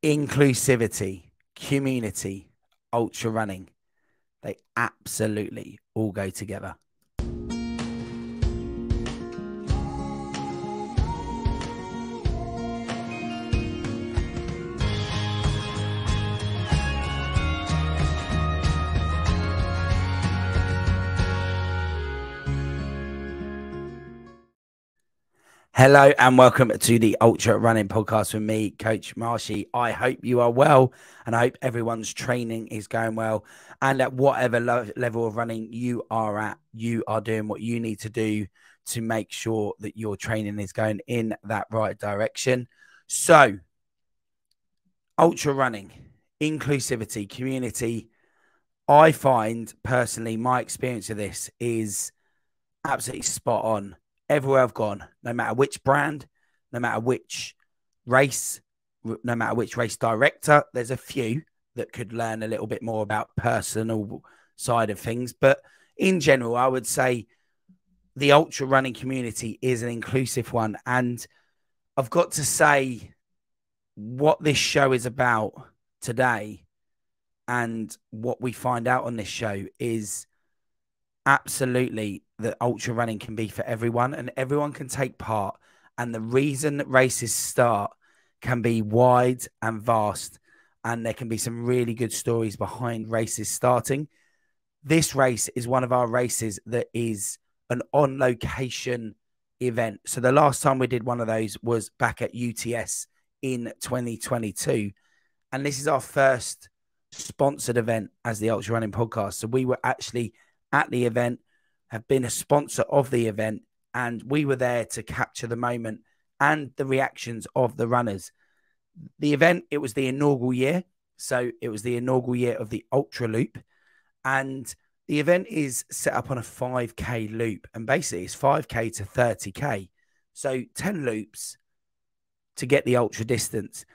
inclusivity, community, ultra running. They absolutely all go together. Hello and welcome to the Ultra Running Podcast with me, Coach Marshy. I hope you are well and I hope everyone's training is going well. And at whatever level of running you are at, you are doing what you need to do to make sure that your training is going in that right direction. So, ultra running, inclusivity, community. I find personally my experience of this is absolutely spot on. Everywhere I've gone, no matter which brand, no matter which race, no matter which race director, there's a few that could learn a little bit more about personal side of things. But in general, I would say the ultra running community is an inclusive one. And I've got to say what this show is about today and what we find out on this show is absolutely that ultra running can be for everyone and everyone can take part. And the reason that races start can be wide and vast. And there can be some really good stories behind races starting. This race is one of our races that is an on location event. So the last time we did one of those was back at UTS in 2022. And this is our first sponsored event as the Ultra Running Podcast. So we were actually at the event, have been a sponsor of the event, and we were there to capture the moment and the reactions of the runners. The event, it was the inaugural year. So it was the inaugural year of the Ultra Loop. And the event is set up on a 5K loop. And basically it's 5K to 30K. So 10 loops to get the ultra distance.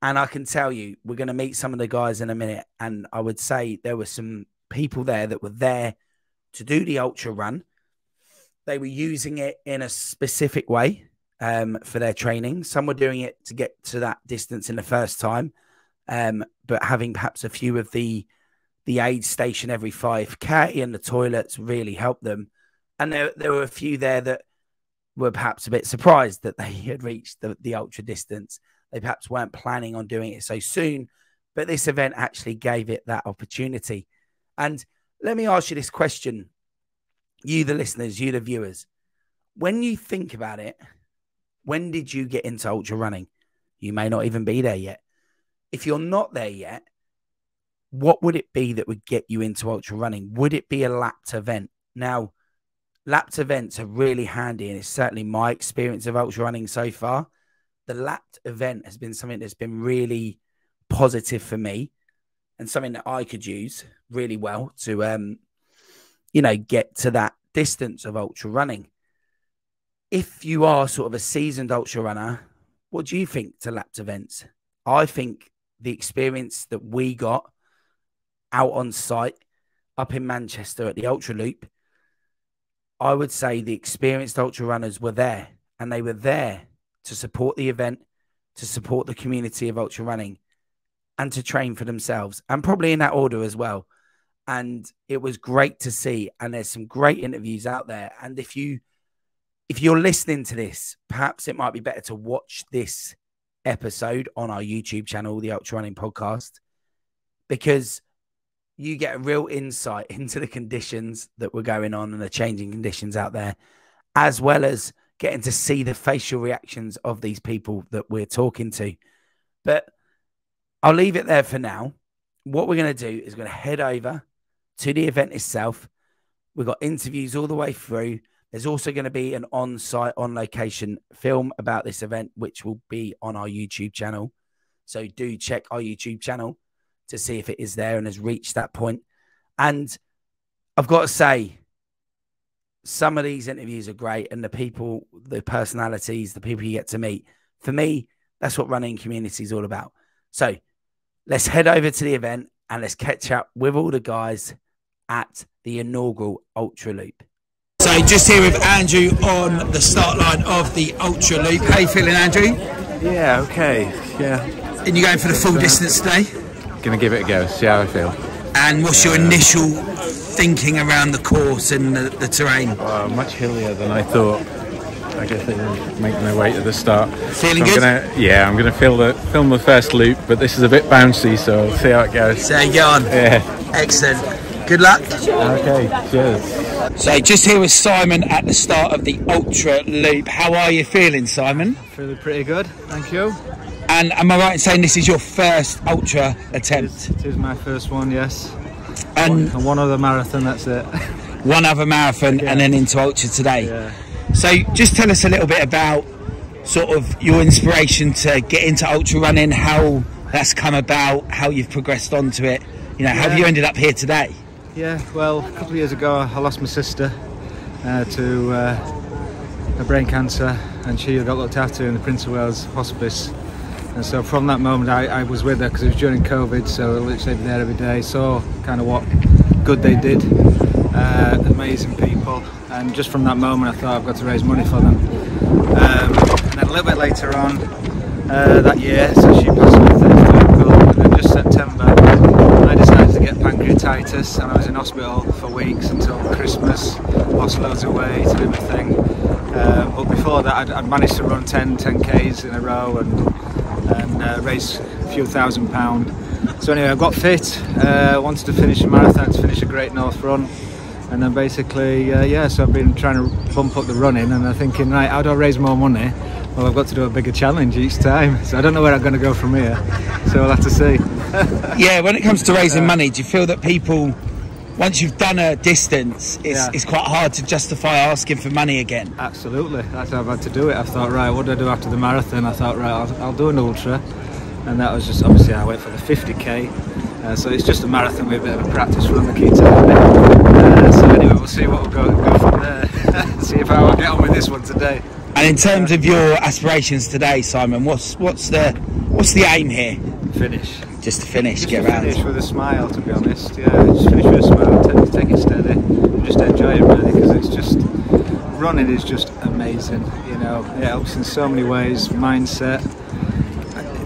And I can tell you, we're going to meet some of the guys in a minute. And I would say there were some people there that were there to do the ultra run. They were using it in a specific way for their training. Some were doing it to get to that distance in the first time, but having perhaps a few of the aid station every 5K and the toilets really helped them. And there were a few there that were perhaps a bit surprised that they had reached the ultra distance. They perhaps weren't planning on doing it so soon, but this event actually gave it that opportunity. And let me ask you this question, you the listeners, you the viewers. When you think about it, when did you get into ultra running? You may not even be there yet. If you're not there yet, what would it be that would get you into ultra running? Would it be a lapped event? Now, lapped events are really handy, and it's certainly my experience of ultra running so far. The lapped event has been something that's been really positive for me and something that I could use really well to, get to that distance of ultra running. If you are sort of a seasoned ultra runner, what do you think to lapped events? I think the experience that we got out on site up in Manchester at the Ultra Loop, I would say the experienced ultra runners were there, and they were there to support the event, to support the community of ultra running, and to train for themselves, and probably in that order as well. And it was great to see. And there's some great interviews out there. And if you're listening to this, perhaps it might be better to watch this episode on our YouTube channel, the Ultra Running Podcast, because you get a real insight into the conditions that were going on and the changing conditions out there, as well as getting to see the facial reactions of these people that we're talking to. But I'll leave it there for now. What we're going to do is we're going to head over to the event itself. We've got interviews all the way through. There's also going to be an on-site, on-location film about this event, which will be on our YouTube channel. So do check our YouTube channel to see if it is there and has reached that point. And I've got to say, some of these interviews are great, and the people, the personalities, the people you get to meet, for me, that's what running community is all about. So let's head over to the event and let's catch up with all the guys at the inaugural Ultra Loop. So just here with Andrew on the start line of the Ultra Loop. How you feeling, Andrew? Yeah, okay. Yeah. And you're going for the full distance today? Gonna give it a go, see how I feel. And what's your initial thinking around the course and the terrain? Much hillier than I thought. I guess they will make my way to the start. Feeling good? I'm gonna film the first loop, but this is a bit bouncy, so we'll see how it goes. So you go on. Yeah. Excellent. Good luck. Okay, cheers. So just here with Simon at the start of the Ultra Loop. How are you feeling, Simon? Feeling pretty good, thank you. And am I right in saying this is your first Ultra attempt? It is my first one, yes. And one other marathon, that's it. One other marathon, yeah. And then into Ultra today. Yeah. So just tell us a little bit about sort of your inspiration to get into ultra running, how that's come about, how you've progressed onto it. You know, how have you ended up here today? Yeah, well, a couple of years ago I lost my sister to a brain cancer, and she got looked after in the Prince of Wales hospice. And so from that moment I was with her because it was during COVID, so I literally there every day, saw kind of what good they did, amazing people, and just from that moment I thought I've got to raise money for them. And then a little bit later on that year, so she passed away 33rd of April, and then just September I decided to get pancreatitis, and I was in hospital for weeks until Christmas, lost loads of weight and everything. But before that I'd managed to run 10Ks in a row and raise a few £1,000. So anyway, I got fit, wanted to finish a marathon, to finish a Great North Run, and then basically, so I've been trying to bump up the running, and I'm thinking, right, how do I raise more money? Well, I've got to do a bigger challenge each time, so I don't know where I'm going to go from here, so we'll have to see. Yeah, when it comes to raising money, do you feel that people, once you've done a distance, it's quite hard to justify asking for money again? Absolutely, that's how I've had to do it. I thought, right, what do I do after the marathon? I thought, right, I'll do an ultra, and that was just, obviously I went for the 50k, so it's just a marathon with a bit of a practice run, the key to so anyway, we'll see what we'll go from there, see if I will get on with this one today. And in terms of your aspirations today, Simon, what's the aim here? Finish. Just to finish, just get to around. Finish with a smile, to be honest. Yeah, just finish with a smile. Take it steady, and just enjoy it really, because it's just running is just amazing. You know, it helps in so many ways. Mindset,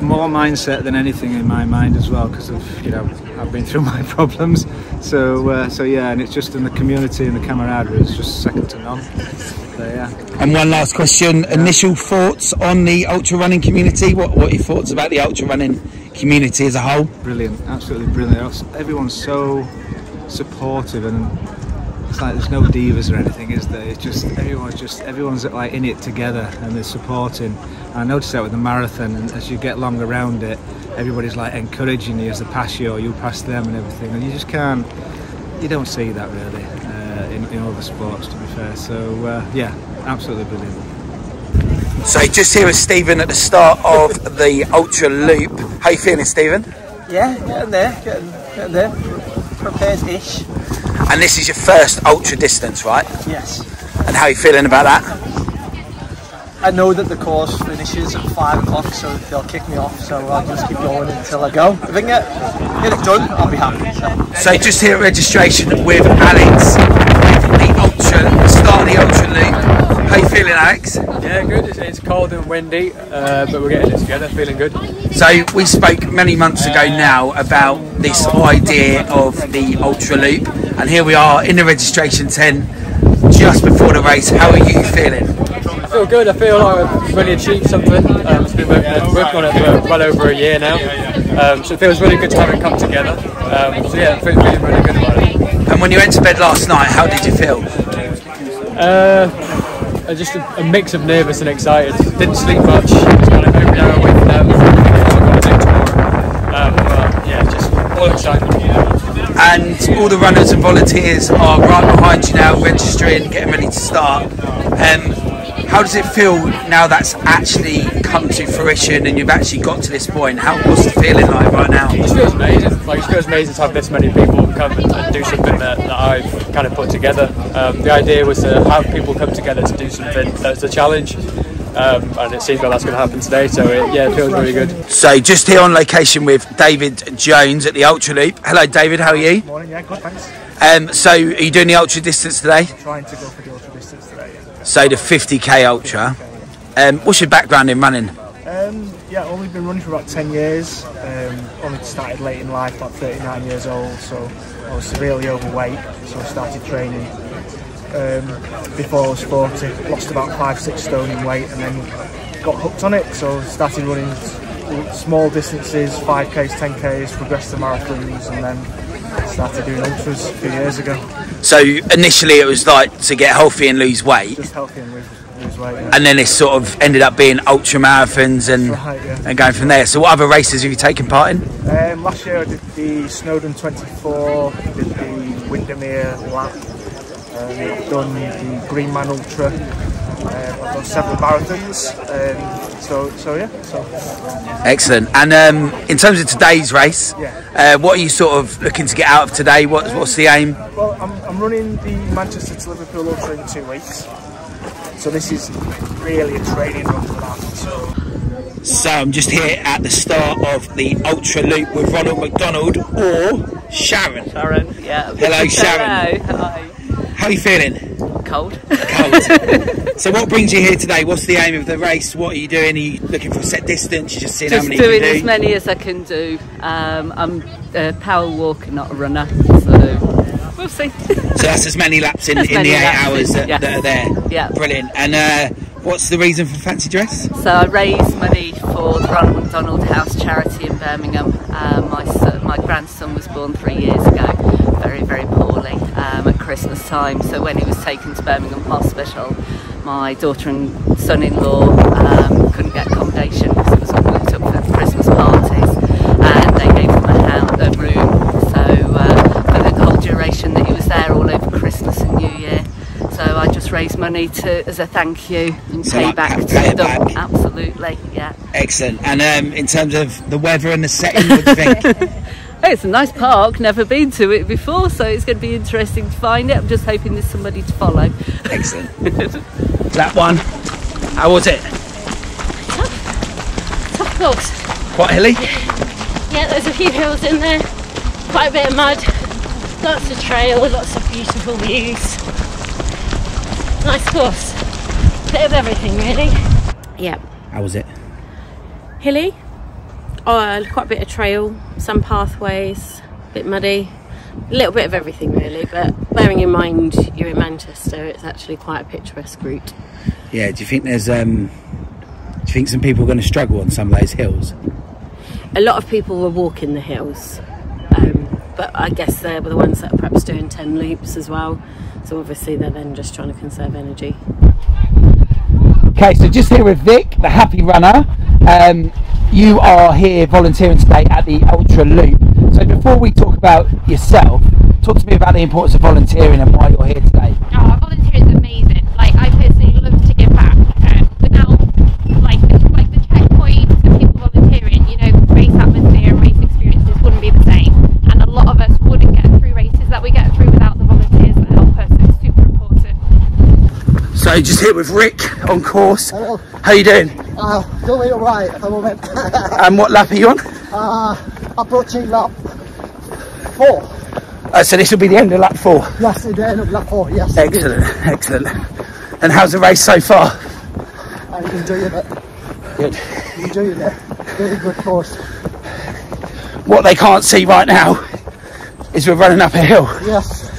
more mindset than anything in my mind as well, because of I've been through my problems. So yeah, and it's just in the community and the camaraderie. It's just second to none. So, yeah. And one last question: initial thoughts on the ultra running community? What are your thoughts about the ultra running community as a whole? Brilliant, absolutely brilliant. Everyone's so supportive, and it's like there's no divas or anything, is there? It's just everyone's like in it together, and they're supporting. And I noticed that with the marathon, and as you get along around it, everybody's like encouraging you as they pass you, or you pass them, and everything. And you just you don't see that really in other sports, to be fair. So yeah, absolutely brilliant. So just here with Stephen at the start of the Ultra Loop. How you feeling, Stephen? Yeah, getting there. Prepared-ish. And this is your first ultra distance, right? Yes. And how are you feeling about that? I know that the course finishes at 5 o'clock, so they'll kick me off, so I'll just keep going until I go. If I can get it done, I'll be happy. So just here at registration with Alex, the start of the Ultra Loop. How you feeling, Alex? Yeah, good. It's cold and windy, but we're getting it together, feeling good. So we spoke many months ago now about this idea of the Ultra Loop, and here we are in the registration tent just before the race. How are you feeling? I feel good. I feel like I've really achieved something. It's been working on it for well over a year now, so it feels really good to have it come together. So yeah, I'm feeling really good about it. And when you went to bed last night, how did you feel? Just a mix of nervous and excited. Didn't sleep much. Just kind of every hour waking up, what I've got to do tomorrow. But yeah, just all excited. And all the runners and volunteers are right behind you now, registering, getting ready to start. How does it feel now that's actually come to fruition and you've actually got to this point? What's the feeling like right now? It just feels amazing. It feels amazing to have this many people come and do something that I've kind of put together. The idea was to have people come together to do something that's a challenge. And it seems like that's going to happen today, so it feels really good. So just here on location with David Jones at the Ultra Loop. Hello David, how are you? Morning, yeah, good, thanks. So are you doing the ultra distance today? I'm trying to go for the ultra distance today. So the 50k ultra. What's your background in running? Yeah, I've only been running for about 10 years. Only started late in life, about 39 years old, so I was severely overweight, so I started training before I was 40, lost about 5-6 stone in weight and then got hooked on it, so started running small distances, 5Ks, 10Ks, progressed to marathons and then started doing ultras a few years ago. So initially it was like to get healthy and lose weight? Just healthy and lose weight, yeah. And then it sort of ended up being ultra marathons and, and going from there. So what other races have you taken part in? Last year I did the Snowdon 24, did the Windermere lap, I've done the Greenman Ultra, I've done several marathons, so yeah. Excellent. And in terms of today's race, what are you sort of looking to get out of today? What's the aim? Well, I'm running the Manchester to Liverpool Ultra in 2 weeks, so this is really a training run for that. So I'm just here at the start of the Ultra Loop with Ronald McDonald or Sharon. Sharon, yeah. Hello, Sharon. Hello. Hi. How are you feeling? Cold. Cold. So what brings you here today? What's the aim of the race? What are you doing? Are you looking for a set distance? You're just seeing how many you can do? Just doing as many as I can do. I'm a power walker, not a runner, so we'll see. So that's as many laps in the 8 hours that are there? Yeah. Brilliant. And what's the reason for fancy dress? So I raise money for the Ronald McDonald House charity in Birmingham. My grandson was born 3 years ago, very, very poorly at Christmas time. So when he was taken to Birmingham Hospital, my daughter and son-in-law couldn't get accommodation because it was all booked up for Christmas parties, and they gave him a room. So for the whole duration that he was there, all over Christmas and New Year. So I just raised money as a thank you and pay back to them. Absolutely, yeah. Excellent. And in terms of the weather and the setting, what do you think? It's a nice park, never been to it before, so it's going to be interesting to find it. I'm just hoping there's somebody to follow. Excellent. That one, how was it? Tough course. Quite hilly? Yeah, there's a few hills in there, quite a bit of mud, lots of trail, lots of beautiful views. Nice course. Bit of everything, really. Yeah. How was it? Hilly. Quite a bit of trail, some pathways, a bit muddy, a little bit of everything really, but bearing in mind you're in Manchester, it's actually quite a picturesque route. Yeah, do you think there's do you think some people are going to struggle on some of those hills? A lot of people were walking the hills, but I guess they were the ones that are perhaps doing 10 loops as well, so obviously they're then just trying to conserve energy. Okay, so just here with Vic, the happy runner. You are here volunteering today at the Ultra Loop. So before we talk about yourself, talk to me about the importance of volunteering and why you're here today. Oh, volunteering is amazing. Like, I personally love to give back. Without like the checkpoints and people volunteering, you know, race atmosphere and race experiences wouldn't be the same. And a lot of us wouldn't get through races that we get through without the volunteers that help us. So it's super important. So just here with Rick on course. Hello. How you doing? Doing alright at the moment. And what lap are you on? Approaching lap 4. So this will be the end of lap 4? Yes, the end of lap 4, yes. Excellent, excellent. And how's the race so far? I'm enjoying it. Good. Enjoying it. Very good course. What they can't see right now is we're running up a hill. Yes.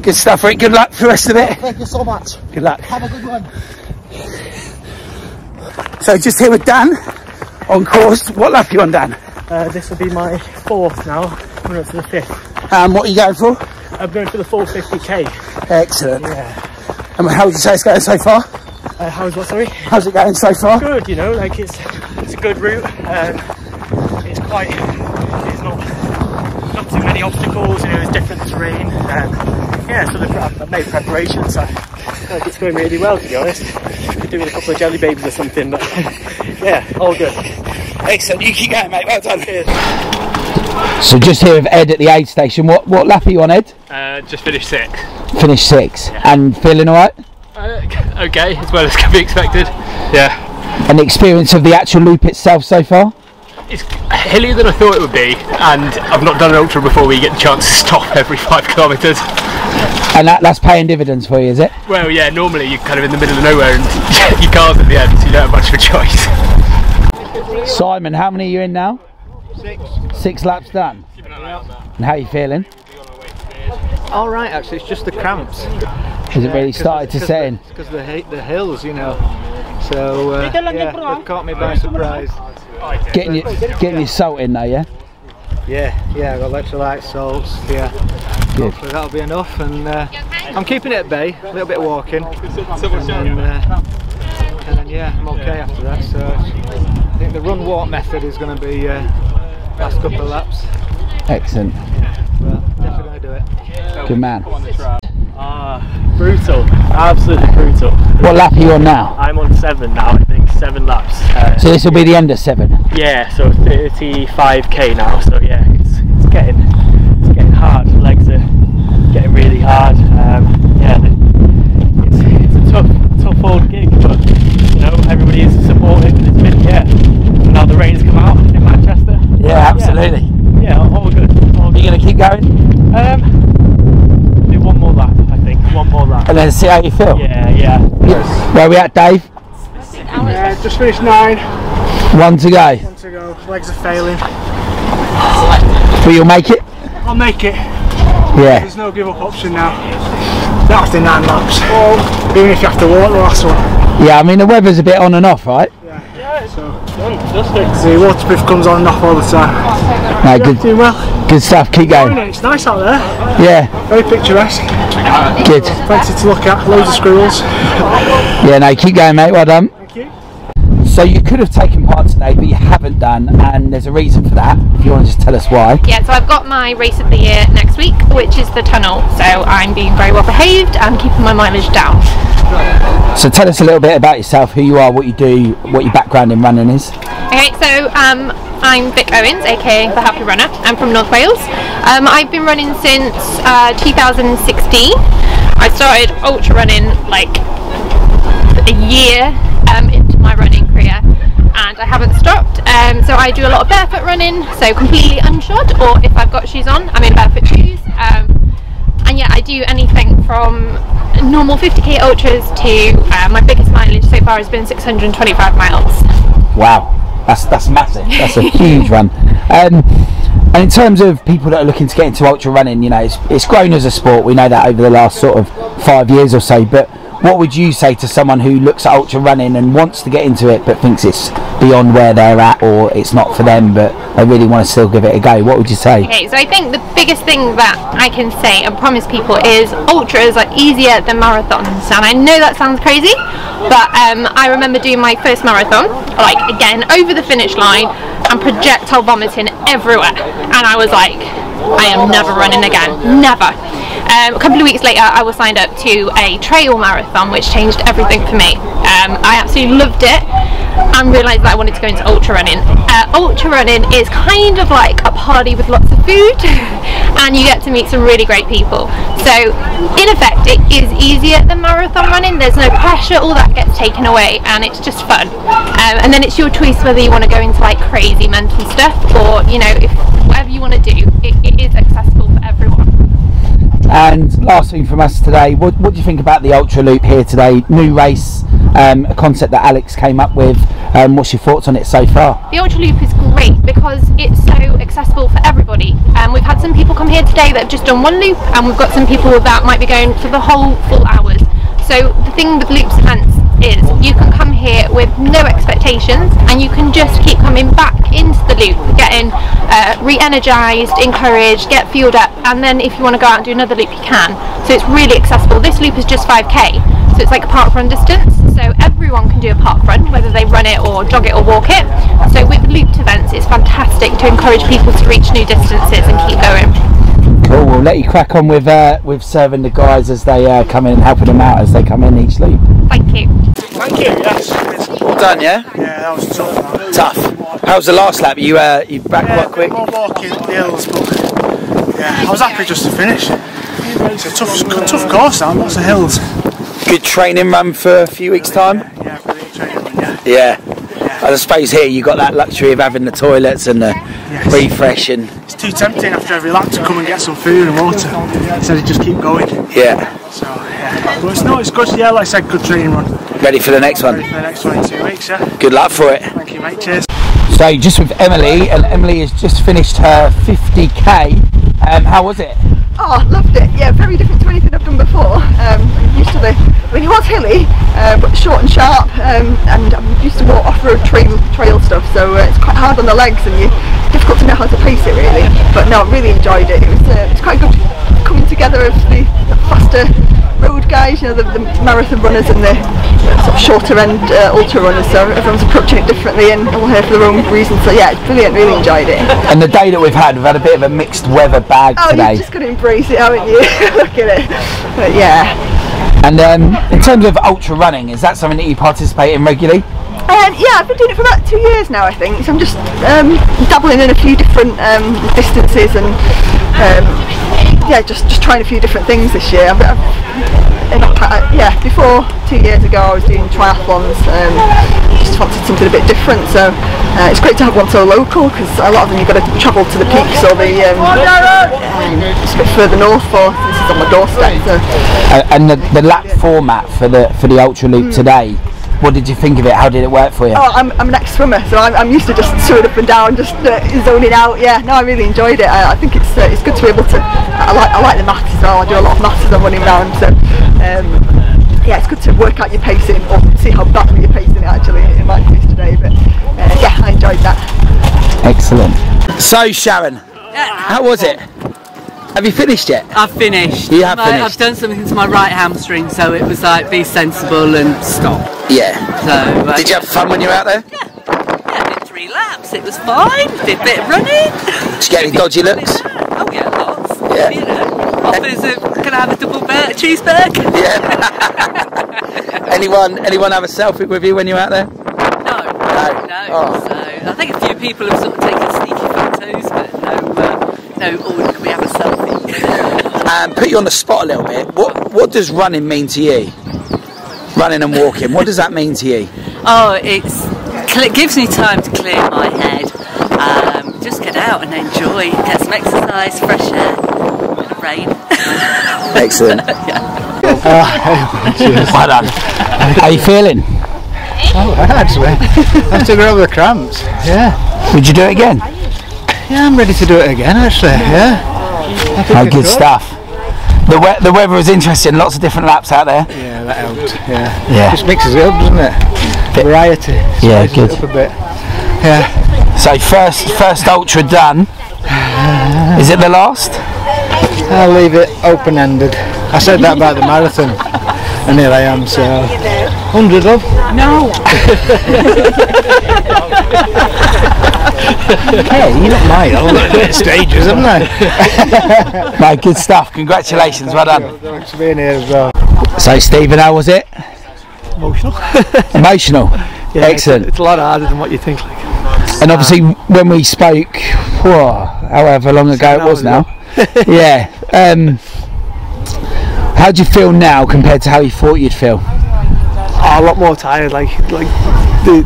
Good stuff, Rick. Good luck for the rest of it. Thank you so much. Good luck. Have a good one. So just here with Dan on course. What lap are you on, Dan? This will be my 4th now. I'm going for the 5th. And what are you going for? I'm going for the full 50k. Excellent. Yeah. And how would you say it's going so far? How's what, sorry? How's it going so far? Good, you know, like it's a good route. It's not too many obstacles, you know, it's different terrain. Yeah, so I've made preparations. I feel like it's going really well, to be honest. Could do with a couple of jelly babies or something, but yeah, all good. Excellent, you keep going, mate. Well done. Cheers. So just here with Ed at the aid station. What lap are you on, Ed? Just finished 6. Finished 6. Yeah. And feeling all right? Okay, as well as can be expected. Yeah. And the experience of the actual loop itself so far? It's hillier than I thought it would be, and I've not done an ultra before where you get the chance to stop every 5 kilometres. And that's paying dividends for you, is it? Well, yeah, normally you're kind of in the middle of nowhere and you can't at the end, so you don't have much of a choice. Simon, how many are you in now? 6. 6 laps done. And how are you feeling? All right, actually, it's just the cramps. Has it really started to set in? Because the hills, you know. So yeah, they've caught me by surprise. Getting your salt in though, yeah? Yeah, I got electrolyte salts. Yeah, good. Hopefully that'll be enough, and I'm keeping it at bay. A little bit of walking, and then yeah, I'm okay after that. So I think the run-walk method is going to be last couple of laps. Excellent. Well, definitely going to do it. Good man. Brutal, absolutely brutal. What lap are you on now? I'm on 7 now, I think, 7 laps. So this will be the end of 7? Yeah, so 35k now, so yeah, it's getting hard, the legs are getting really hard. Yeah, it's a tough old gig, but you know, everybody is supportive, and it's been, yeah, now the rain's come out in Manchester. Yeah, absolutely. Yeah, all good. Are you going to keep going? Do one more lap, I think, one more lap. And then see how you feel? Yeah. Where are we at, Dave? Just finished 9. 1 to go. 1 to go. Legs are failing. But you'll make it? I'll make it. Yeah. There's no give up option now. That's the 9 laps. Even if you have to walk the last one. Yeah, I mean the weather's a bit on and off, right? Yeah. So the waterproof comes on and off all the time. No, Yeah, good. doing well. Good stuff. Keep going. It's nice out there. Yeah. Very picturesque. Good. Plenty to look at. Loads of squirrels. Yeah, no, keep going, mate. Well done. Thank you. So you could have taken part today, but you haven't done, and there's a reason for that. If you want to just tell us why. Yeah, so I've got my race of the year next week, which is the tunnel. So I'm being very well behaved and keeping my mileage down. So tell us a little bit about yourself, who you are, what you do, what your background in running is. Okay, so I'm Vic Owens, aka the Happy Runner. I'm from North Wales. I've been running since 2016. I started ultra running like a year into my running career, and I haven't stopped. So I do a lot of barefoot running, so completely unshod, or if I've got shoes on, I'm in barefoot shoes. And yeah, I do anything from normal 50k ultras to my biggest mileage so far has been 625 miles. Wow, that's massive. That's a huge run. And in terms of people that are looking to get into ultra running, you know, it's grown as a sport. We know that over the last sort of 5 years or so. But what would you say to someone who looks at ultra running and wants to get into it but thinks it's beyond where they're at, or it's not for them, but they really want to still give it a go? What would you say? Okay, so I think the biggest thing that I can say and promise people is ultras are easier than marathons. And I know that sounds crazy, but I remember doing my first marathon, like again over the finish line, and projectile vomiting everywhere, and I was like, I am never running again, never. A couple of weeks later I was signed up to a trail marathon, which changed everything for me. I absolutely loved it and realised that I wanted to go into ultra running. Ultra running is kind of like a party with lots of food and you get to meet some really great people. So in effect it is easier than marathon running. There's no pressure, all that gets taken away, and it's just fun. And then it's your choice whether you want to go into like crazy mental stuff, or you know, if whatever you want to do, it is accessible for everyone. And last thing from us today, what do you think about the Ultra Loop here today? New race, a concept that Alex came up with. What's your thoughts on it so far? The Ultra Loop is great because it's so accessible for everybody. We've had some people come here today that have just done 1 loop, and we've got some people that might be going for the whole full hours. So the thing with loops events is you can come here with no expectations and you can just keep coming back into the loop, getting re-energized, encouraged, get fueled up, and then if you want to go out and do another loop you can. So it's really accessible. This loop is just 5k, so it's like a park run distance, so everyone can do a park run, whether they run it or jog it or walk it. So with looped events it's fantastic to encourage people to reach new distances and keep going. Cool, we'll let you crack on with serving the guys as they come in and helping them out as they come in each loop. Thank you. Thank you, yes. Well done, yeah? Yeah, that was tough. Tough. How was the last lap? You back quite quick? More walking the hills, but yeah, I was happy just to finish. It's a tough course now, lots of hills. Good training run for a few weeks' time? Yeah, brilliant training run, Yeah. I suppose here you got that luxury of having the toilets and the refresh, and it's too tempting after every lap to come and get some food and water instead of just keep going. Yeah. So yeah, but it's good. Yeah, like I said, good training run. Ready for the next one? Ready for the next one in 2 weeks, yeah. Good luck for it. Thank you, mate. Cheers. So just with Emily, and Emily has just finished her 50k. How was it? Oh, loved it. Yeah, very different to anything I've done before. I'm used to it was hilly, but short and sharp, and I'm used to more off-road trail stuff, so it's quite hard on the legs and difficult to know how to pace it really. But no, I really enjoyed it. It's quite good coming together of the faster road guys, you know, the marathon runners and the sort of shorter end ultra runners, so everyone's approaching it differently and all here for their own reasons. So yeah, it's brilliant, really enjoyed it. And the day that we've had a bit of a mixed weather bag today. You've just got to embrace it, haven't you? Look at it. But yeah. And in terms of ultra running, is that something that you participate in regularly? Yeah, I've been doing it for about 2 years now, I think. So I'm just dabbling in a few different distances and yeah, just trying a few different things this year. Yeah, before 2 years ago I was doing triathlons. Just wanted something a bit different, so it's great to have one so local, because a lot of them you've got to travel to the peaks or the just a bit further north for. This is on my doorstep. So. And the lap format for the ultra loop today, what did you think of it? How did it work for you? Oh, I'm an ex-swimmer, so I'm used to just swimming up and down, just zoning out. Yeah, no, I really enjoyed it. I think it's good to be able to. I like the maths as well. I do a lot of maths as I'm running around, so yeah, it's good to work out your pacing or see how badly you're pacing it actually in my case today. But yeah, I enjoyed that. Excellent. So Sharon, how was it? Have you finished yet? I've finished. You have finished. I've done something to my right hamstring, so it was like be sensible and stop. Yeah. So did you have fun when you were out there? Yeah, I did 3 laps. It was fine. Did a bit of running. Did you get any dodgy looks? Oh yeah, lots. Yeah. You know, offers of can I have a double cheeseburger? Yeah. anyone have a selfie with you when you were out there? No. Oh. So I think a few people have sort of taken sneaky photos, but no. Oh, can we have a selfie? Put you on the spot a little bit. What does running mean to you? Running and walking. What does that mean to you? Oh, it gives me time to clear my head. Just get out and enjoy. Get some exercise, fresh air, and the rain. Excellent. Well done. How are you feeling? Oh, actually, I took over the cramps. Yeah. Would you do it again? Yeah, I'm ready to do it again. Actually, yeah. Oh, good stuff. The weather was interesting. Lots of different laps out there. Yeah, that helped. Yeah. Just mixes it up, doesn't it? Variety. Yeah, good. It up a bit. Yeah. So first ultra done. Is it the last? I'll leave it open-ended. I said that about the marathon, and here I am. So 100 love. No. Hey, you don't mind. I'll look at stages, haven't I? No, good stuff. Congratulations. Well done. Thanks for being here as well. So Stephen, how was it? Emotional. Emotional. Yeah, excellent. It's a lot harder than what you think. Like. And obviously, when we spoke, however long ago it was now. Yeah. How do you feel now compared to how you thought you'd feel? Oh, a lot more tired. Like the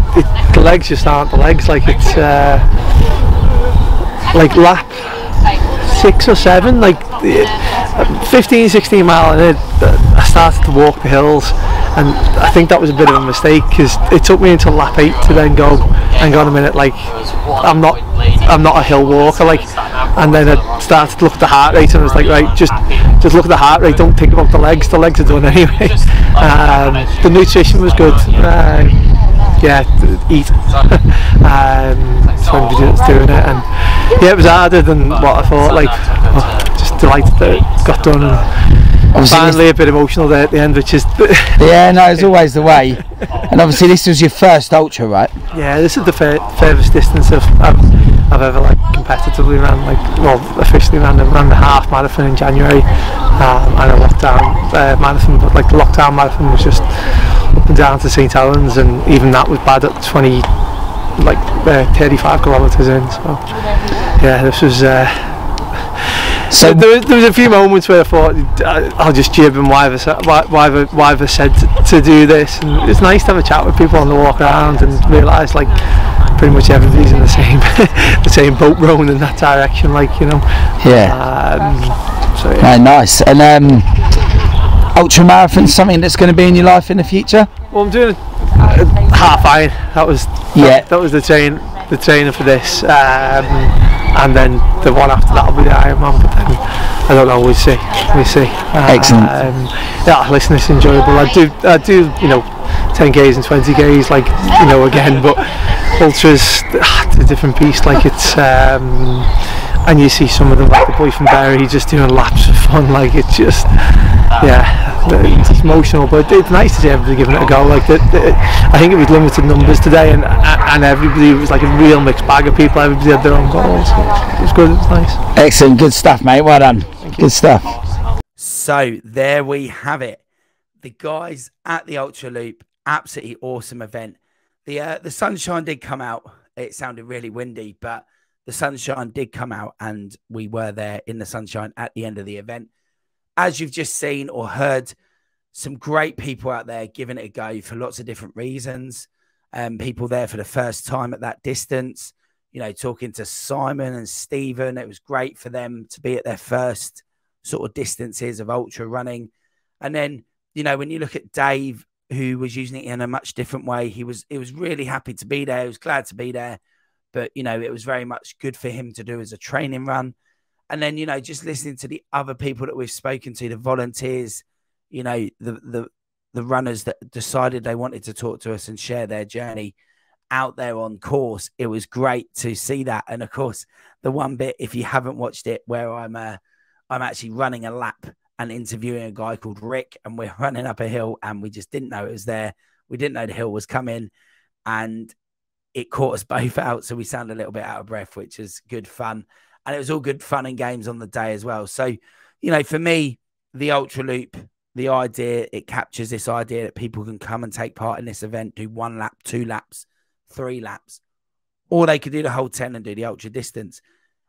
legs just aren't the legs. Like it's like lap 6 or 7, like 15, 16 mile in, I started to walk the hills, and I think that was a bit of a mistake, because it took me until lap 8 to then go, hang on a minute, like I'm not a hill walker, like. And then I started to look at the heart rate, and I was like, right, just look at the heart rate, don't think about the legs are done anyway. The nutrition was good. Yeah, eat. So everybody was doing it, and yeah, it was harder than what I thought. Like, just delighted that it got done, and finally a bit emotional there at the end, which is yeah, no, it's always the way. And obviously this was your first ultra, right? Yeah, this is the furthest distance I've ever like competitively ran, like, well, officially ran the half marathon in January, and a lockdown marathon, but like the lockdown marathon was just up and down to St Helens, and even that was bad at 35 kilometres in. So yeah, this was. So there was a few moments where I thought I'll just jib and why have I said to do this, and it's nice to have a chat with people on the walk around and realise like pretty much everybody's in the same boat rowing in that direction, like, you know. Yeah. So yeah. Nice. And ultra marathon, something that's going to be in your life in the future? Well, I'm doing a half iron. That was the train the training for this, and then the one after that will be the Ironman. But then I don't know. We see. Excellent. Yeah, listen, it's enjoyable. I do, 10Ks and 20Ks, like, again, but ultras, it's a different beast. Like, it's and you see some of them, like the boy from Bury, just doing laps of fun. Like, it's just, it's emotional, but it's nice to see everybody giving it a go. Like, I think it was limited numbers today, and everybody, it was like a real mixed bag of people. Everybody had their own goals. It was good. It was nice. Excellent, good stuff, mate. Well done. Good stuff. So there we have it. The guys at the Ultra Loop, absolutely awesome event. The sunshine did come out. It sounded really windy, but the sunshine did come out, and we were there in the sunshine at the end of the event. As you've just seen or heard, some great people out there giving it a go for lots of different reasons. People there for the first time at that distance, talking to Simon and Stephen. It was great for them to be at their first sort of distances of ultra running. And then, when you look at Dave, who was using it in a much different way, he was really happy to be there. He was glad to be there. But, it was very much good for him to do as a training run. And then, just listening to the other people that we've spoken to, the volunteers, the runners that decided they wanted to talk to us and share their journey out there on course. It was great to see that. And of course, the one bit, if you haven't watched it, where I'm actually running a lap and interviewing a guy called Rick, and we're running up a hill, and we just didn't know it was there. We didn't know the hill was coming, and it caught us both out. So we sounded a little bit out of breath, which is good fun. And it was all good fun and games on the day as well. So, for me, the Ultra Loop, the idea, it captures this idea that people can come and take part in this event, do 1 lap, 2 laps, 3 laps, or they could do the whole 10 and do the ultra distance.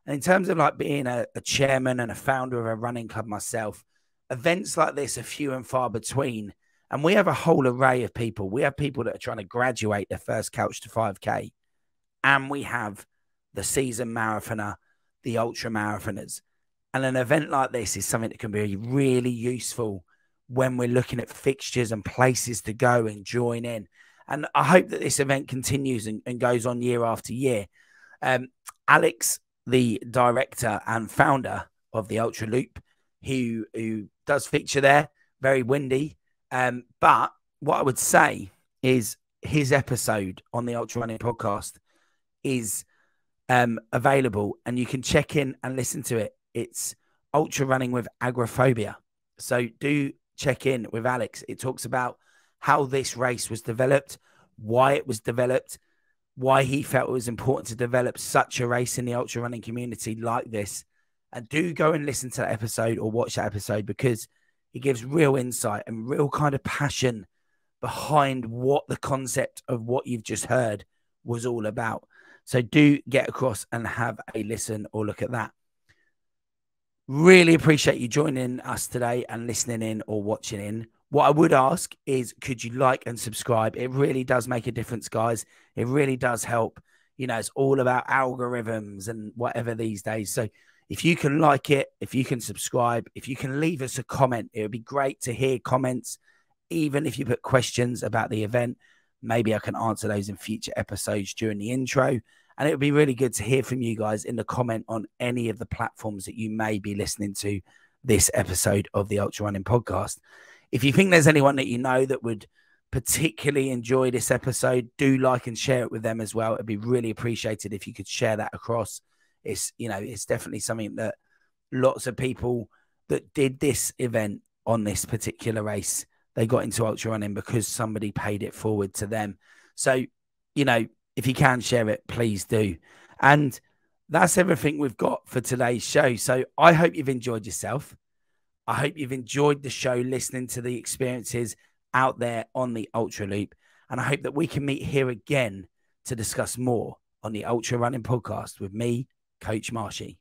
And in terms of like being a chairman and a founder of a running club myself, events like this are few and far between. And we have a whole array of people. We have people that are trying to graduate their first couch to 5K. And we have the season marathoner, the ultra marathoners. And an event like this is something that can be really useful when we're looking at fixtures and places to go and join in. And I hope that this event continues and goes on year after year. Alex, the director and founder of the Ultra Loop, who does fixture there, very windy. But what I would say is his episode on the Ultra Running podcast is available, and you can check in and listen to it. It's Ultra Running with Agoraphobia. So do check in with Alex. It talks about how this race was developed, why it was developed, why he felt it was important to develop such a race in the ultra running community like this. And do go and listen to that episode or watch that episode, because it gives real insight and real kind of passion behind what the concept of what you've just heard was all about. So do get across and have a listen or look at that. Really appreciate you joining us today and listening in or watching in. What I would ask is, could you like and subscribe? It really does make a difference, guys. It really does help. It's all about algorithms and whatever these days. So if you can like it, if you can subscribe, if you can leave us a comment, it would be great to hear comments. Even if you put questions about the event, maybe I can answer those in future episodes during the intro. And it would be really good to hear from you guys in the comment on any of the platforms that you may be listening to this episode of the Ultra Running Podcast. If you think there's anyone that you know that would particularly enjoy this episode, do like and share it with them as well. It'd be really appreciated if you could share that across. It's definitely something that lots of people that did this event on this particular race, they got into ultra running because somebody paid it forward to them. So, if you can share it, please do. And that's everything we've got for today's show. So I hope you've enjoyed yourself. I hope you've enjoyed the show, listening to the experiences out there on the Ultra Loop. And I hope that we can meet here again to discuss more on the Ultra Running Podcast with me, Coach Marshy.